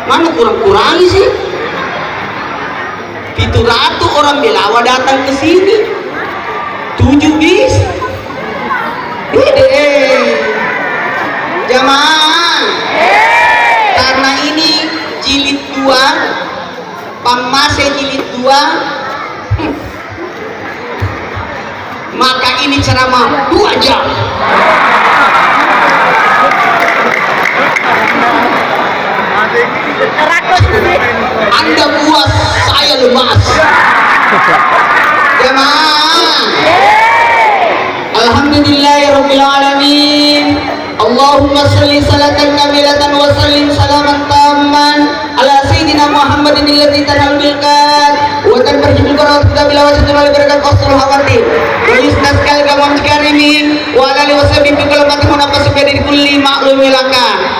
Mana kurang-kurangi sih? 700 orang Belawa datang ke sini. 7 bis. Jamaah. Karena ini jilid 2, Pamase jilid 2, maka ini ceramah 2 jam. Anda puas, saya lemas. Jamaah. Alhamdulillahirabbil alamin. Allahumma shalli salatan kamilatan wa sallim salaman tamman ala sayyidina Muhammadin alladzi tanal bilqad wa tanfarjul qara'at bila wajatul barakat qasul hawati wa yusnaskal gamam karimin wa ala alihi wa sahbihi bi kalimati munafas bi kulli ma'lum laka.